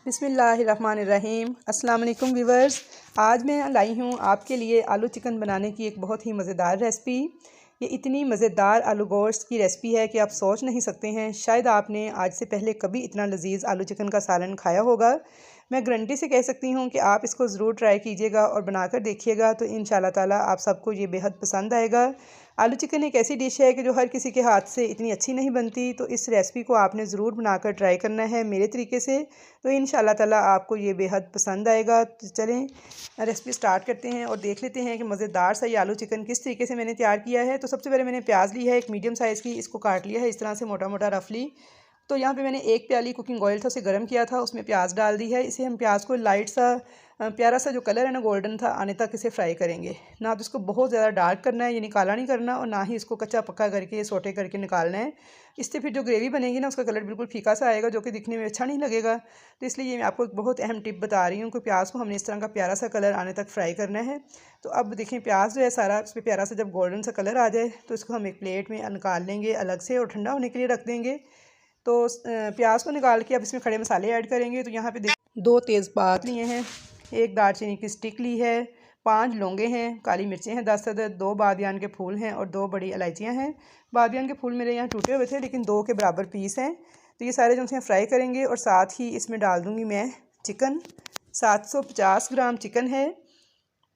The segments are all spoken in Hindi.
बिस्मिल्लाहिर्रहमानिर्रहीम। अस्सलाम वालेकुम व्यूवर्स। आज मैं लाई हूँ आपके लिए आलू चिकन बनाने की एक बहुत ही मज़ेदार रेसिपी। ये इतनी मज़ेदार आलू गोश्त की रेसिपी है कि आप सोच नहीं सकते हैं। शायद आपने आज से पहले कभी इतना लजीज आलू चिकन का सालन खाया होगा। मैं गारंटी से कह सकती हूँ कि आप इसको ज़रूर ट्राई कीजिएगा और बनाकर देखिएगा तो इंशाल्लाह ताला आप सबको ये बेहद पसंद आएगा। आलू चिकन एक ऐसी डिश है कि जो हर किसी के हाथ से इतनी अच्छी नहीं बनती, तो इस रेसिपी को आपने ज़रूर बनाकर ट्राई करना है मेरे तरीके से, तो इंशाल्लाह ताला आपको ये बेहद पसंद आएगा। तो चलें रेसिपी स्टार्ट करते हैं और देख लेते हैं कि मज़ेदार सा ये आलू चिकन किस तरीके से मैंने तैयार किया है। तो सबसे पहले मैंने प्याज ली है एक मीडियम साइज़ की, इसको काट लिया है इस तरह से मोटा मोटा रफली। तो यहाँ पे मैंने एक प्याली कुकिंग ऑयल था उसे गर्म किया था, उसमें प्याज डाल दी है। इसे हम प्याज को लाइट सा प्यारा सा जो कलर है ना गोल्डन था आने तक इसे फ्राई करेंगे। ना तो इसको बहुत ज़्यादा डार्क करना है यानी काला नहीं करना, और ना ही इसको कच्चा पक्का करके सोटे करके निकालना है। इससे फिर जो ग्रेवी बनेगी ना उसका कलर बिल्कुल फीका सा आएगा जो कि दिखने में अच्छा नहीं लगेगा। तो इसलिए ये मैं आपको एक बहुत अहम टिप बता रही हूँ कि प्याज को हमने इस तरह का प्यारा सा कलर आने तक फ्राई करना है। तो अब देखें प्याज जो है सारा उस पर प्यारा सा जब गोल्डन सा कलर आ जाए तो इसको हम एक प्लेट में निकाल लेंगे अलग से और ठंडा होने के लिए रख देंगे। तो प्याज को निकाल के अब इसमें खड़े मसाले ऐड करेंगे। तो यहाँ पे देखिए 2 तेज़पात लिए हैं, एक दालचीनी की स्टिक ली है, 5 लौंगे हैं, काली मिर्चें हैं 10 अदद, 2 बादियान के फूल हैं और 2 बड़ी इलायचियाँ हैं। बादियान के फूल मेरे यहाँ टूटे हुए थे लेकिन 2 के बराबर पीस हैं। तो ये सारे जो फ्राई करेंगे और साथ ही इसमें डाल दूँगी मैं चिकन। 750 ग्राम चिकन है,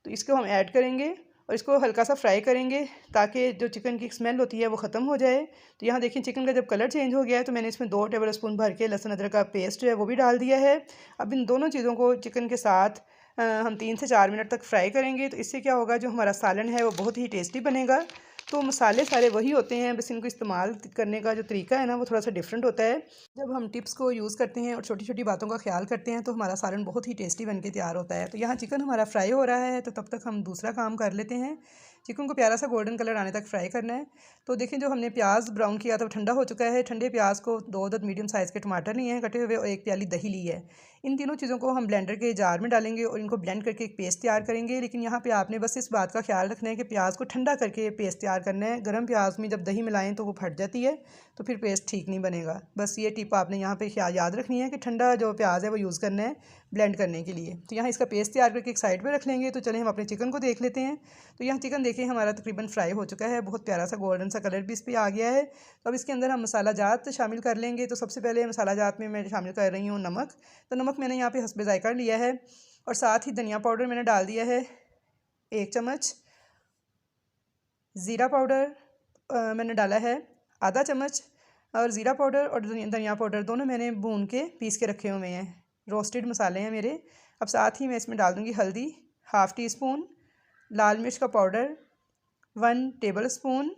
तो इसको हम ऐड करेंगे और इसको हल्का सा फ्राई करेंगे ताकि जो चिकन की स्मेल होती है वो ख़त्म हो जाए। तो यहाँ देखिए चिकन का जब कलर चेंज हो गया है तो मैंने इसमें 2 टेबल स्पून भर के लहसुन अदरक का पेस्ट जो है वो भी डाल दिया है। अब इन दोनों चीज़ों को चिकन के साथ हम 3 से 4 मिनट तक फ्राई करेंगे। तो इससे क्या होगा, जो हमारा सालन है वो बहुत ही टेस्टी बनेगा। तो मसाले सारे वही होते हैं, बस इनको इस्तेमाल करने का जो तरीका है ना वो थोड़ा सा डिफरेंट होता है। जब हम टिप्स को यूज़ करते हैं और छोटी छोटी बातों का ख्याल करते हैं तो हमारा सालन बहुत ही टेस्टी बनके तैयार होता है। तो यहाँ चिकन हमारा फ्राई हो रहा है तो तब तक हम दूसरा काम कर लेते हैं। चिकन को प्यारा सा गोल्डन कलर आने तक फ्राई करना है। तो देखिए जो हमने प्याज ब्राउन किया था वो ठंडा हो चुका है। ठंडे प्याज को 2 अदद मीडियम साइज़ के टमाटर लिए हैं कटे हुए और 1 प्याली दही ली है। इन तीनों चीज़ों को हम ब्लेंडर के जार में डालेंगे और इनको ब्लेंड करके एक पेस्ट तैयार करेंगे। लेकिन यहाँ पे आपने बस इस बात का ख्याल रखना है कि प्याज को ठंडा करके पेस्ट तैयार करना है। गर्म प्याज में जब दही मिलाएं तो वो फट जाती है, तो फिर पेस्ट ठीक नहीं बनेगा। बस ये टिप आपने यहाँ पे याद रखनी है कि ठंडा जो प्याज है वो यूज़ करना है ब्लेंड करने के लिए। तो यहाँ इसका पेस्ट तैयार करके एक साइड पर रख लेंगे। तो चलें हम अपने चिकन को देख लेते हैं। तो यहाँ चिकन देखिए हमारा तकरीबन फ्राई हो चुका है, बहुत प्यारा सा गोल्डन सा कलर भी इस पर आ गया है। तो अब इसके अंदर हम मसाला जात शामिल कर लेंगे। तो सबसे पहले मसाला जात में मैं शामिल कर रही हूँ नमक। तो नमक मैंने यहाँ पे हस्बे ज़ायका लिया है और साथ ही धनिया पाउडर मैंने डाल दिया है 1 चम्मच। ज़ीरा पाउडर मैंने डाला है आधा चम्मच, और ज़ीरा पाउडर और धनिया पाउडर दोनों मैंने भून के पीस के रखे हुए हैं, रोस्टेड मसाले हैं मेरे। अब साथ ही मैं इसमें डाल दूँगी हल्दी 1/2 टीस्पून, लाल मिर्च का पाउडर 1 टेबल स्पून।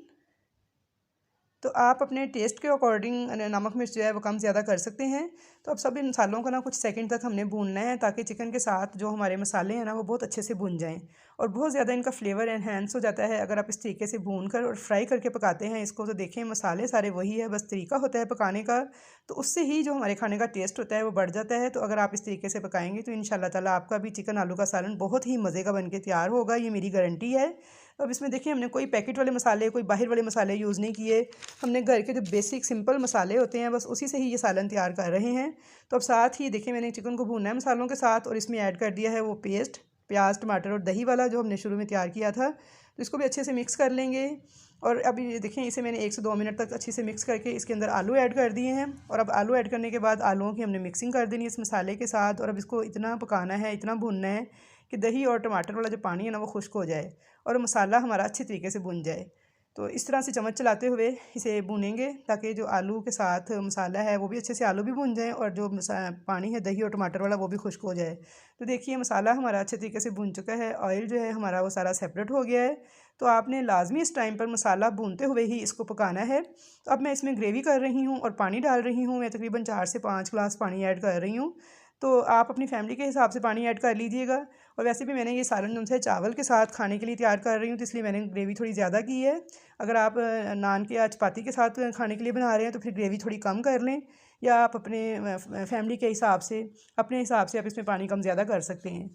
तो आप अपने टेस्ट के अकॉर्डिंग नमक मिर्च जो है वो कम ज़्यादा कर सकते हैं। तो अब सब इन मसालों को ना कुछ सेकंड तक हमने भूनना है ताकि चिकन के साथ जो हमारे मसाले हैं ना वो बहुत अच्छे से भून जाएं, और बहुत ज़्यादा इनका फ्लेवर एनहेंस हो जाता है अगर आप इस तरीके से भून कर और फ्राई करके पकाते हैं इसको। तो देखें मसाले सारे वही है, बस तरीका होता है पकाने का, तो उससे ही जो हमारे खाने का टेस्ट होता है वो बढ़ जाता है। तो अगर आप इस तरीके से पकाएंगे तो इंशाल्लाह ताला आपका भी चिकन आलू का सालन बहुत ही मज़े का बन के तैयार होगा, ये मेरी गारंटी है। तो अब इसमें देखिए हमने कोई पैकेट वाले मसाले कोई बाहर वाले मसाले यूज़ नहीं किए, हमने घर के जो बेसिक सिंपल मसाले होते हैं बस उसी से ही ये सालन तैयार कर रहे हैं। तो अब साथ ही देखिए मैंने चिकन को भूनना है मसालों के साथ और इसमें ऐड कर दिया है वो पेस्ट प्याज टमाटर और दही वाला जो हमने शुरू में तैयार किया था। तो इसको भी अच्छे से मिक्स कर लेंगे। और अभी देखिए इसे मैंने 1 से 2 मिनट तक अच्छे से मिक्स करके इसके अंदर आलू ऐड कर दिए हैं। और अब आलू ऐड करने के बाद आलूओं की हमने मिक्सिंग कर देनी है इस मसाले के साथ, और अब इसको इतना पकाना है इतना भूनना है कि दही और टमाटर वाला जो पानी है ना वो खुश्क हो जाए और मसाला हमारा अच्छे तरीके से भुन जाए। तो इस तरह से चम्मच चलाते हुए इसे भूनेंगे ताकि जो आलू के साथ मसाला है वो भी अच्छे से आलू भी भुन जाए और जो पानी है दही और टमाटर वाला वो भी खुश्क हो जाए। तो देखिए मसाला हमारा अच्छे तरीके से भुन चुका है, ऑयल जो है हमारा वो सारा सेपरेट हो गया है। तो आपने लाजमी इस टाइम पर मसाला भूनते हुए ही इसको पकाना है। तो अब मैं इसमें ग्रेवी कर रही हूँ और पानी डाल रही हूँ, मैं तकरीबन 4 से 5 गिलास पानी ऐड कर रही हूँ। तो आप अपनी फैमिली के हिसाब से पानी ऐड कर लीजिएगा। और वैसे भी मैंने ये सालन जो है चावल के साथ खाने के लिए तैयार कर रही हूँ, तो इसलिए मैंने ग्रेवी थोड़ी ज़्यादा की है। अगर आप नान के या चपाती के साथ खाने के लिए बना रहे हैं तो फिर ग्रेवी थोड़ी कम कर लें, या आप अपने फैमिली के हिसाब से अपने हिसाब से आप इसमें पानी कम ज़्यादा कर सकते हैं।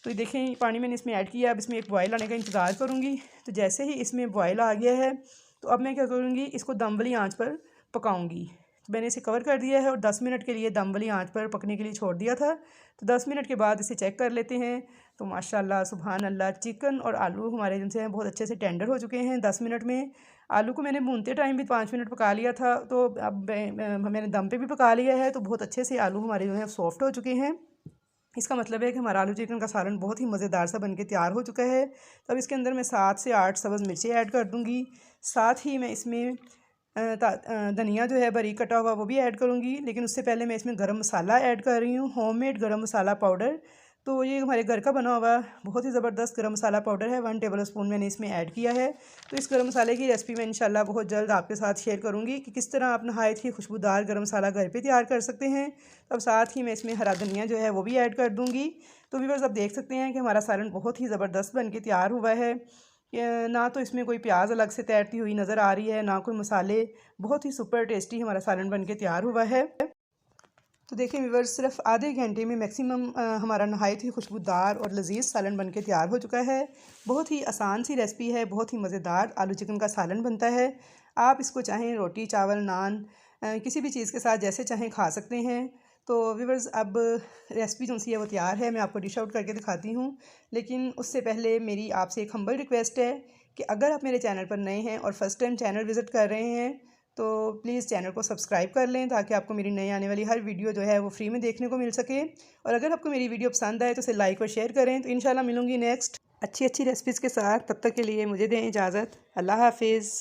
तो देखें पानी मैंने इसमें ऐड किया, अब इसमें एक बॉयल आने का इंतज़ार करूँगी। तो जैसे ही इसमें बॉयल आ गया है तो अब मैं क्या करूँगी, इसको दम वाली आँच पर पकाऊँगी। तो मैंने इसे कवर कर दिया है और 10 मिनट के लिए दम वाली आंच पर पकने के लिए छोड़ दिया था। तो 10 मिनट के बाद इसे चेक कर लेते हैं। तो माशाल्लाह सुभान अल्लाह, चिकन और आलू हमारे जिनसे हैं बहुत अच्छे से टेंडर हो चुके हैं 10 मिनट में। आलू को मैंने भूनते टाइम भी 5 मिनट पका लिया था, तो अब मैंने दम पे भी पका लिया है, तो बहुत अच्छे से आलू हमारे जो हैं सॉफ्ट हो चुके हैं। इसका मतलब है कि हमारा आलू चिकन का सालन बहुत ही मज़ेदार सा बनके तैयार हो चुका है। तो अब इसके अंदर मैं 7 से 8 सब्ज़ मिर्ची ऐड कर दूँगी। साथ ही मैं इसमें धनिया जो है बारीक कटा हुआ वो भी ऐड करूँगी, लेकिन उससे पहले मैं इसमें गरम मसाला ऐड कर रही हूँ, होममेड गरम मसाला पाउडर। तो ये हमारे घर का बना हुआ बहुत ही ज़बरदस्त गरम मसाला पाउडर है, 1 टेबल स्पून मैंने इसमें ऐड किया है। तो इस गरम मसाले की रेसिपी मैं इंशाल्लाह बहुत जल्द आपके साथ शेयर करूँगी कि किस तरह आप नहायत ही खुशबूदार गरम मसाला घर पे तैयार कर सकते हैं। अब साथ ही मैं इसमें हरा धनिया जो है वो भी ऐड कर दूँगी। तो व्यूअर्स, आप देख सकते हैं कि हमारा सालन बहुत ही ज़बरदस्त बन के तैयार हुआ है। ना तो इसमें कोई प्याज अलग से तैरती हुई नज़र आ रही है, ना कोई मसाले। बहुत ही सुपर टेस्टी हमारा सालन बन के तैयार हुआ है। तो देखिए व्यूअर्स, सिर्फ आधे घंटे में मैक्सिमम हमारा नहायत ही खुशबूदार और लजीज सालन बन के तैयार हो चुका है। बहुत ही आसान सी रेसिपी है, बहुत ही मज़ेदार आलू चिकन का सालन बनता है। आप इसको चाहें रोटी चावल नान किसी भी चीज़ के साथ जैसे चाहें खा सकते हैं। तो व्यूअर्स, अब रेसिपी जो सी है वो तैयार है, मैं आपको डिश आउट करके दिखाती हूँ। लेकिन उससे पहले मेरी आपसे एक हम्बल रिक्वेस्ट है कि अगर आप मेरे चैनल पर नए हैं और फर्स्ट टाइम चैनल विज़िट कर रहे हैं तो प्लीज़ चैनल को सब्सक्राइब कर लें, ताकि आपको मेरी नई आने वाली हर वीडियो जो है वो फ्री में देखने को मिल सके। और अगर आपको मेरी वीडियो पसंद आए तो इसे लाइक और शेयर करें। तो इंशाल्लाह मिलूँगी नेक्स्ट अच्छी अच्छी रेसिपीज़ के साथ। तब तक के लिए मुझे दें इजाज़त। अल्लाह हाफिज़।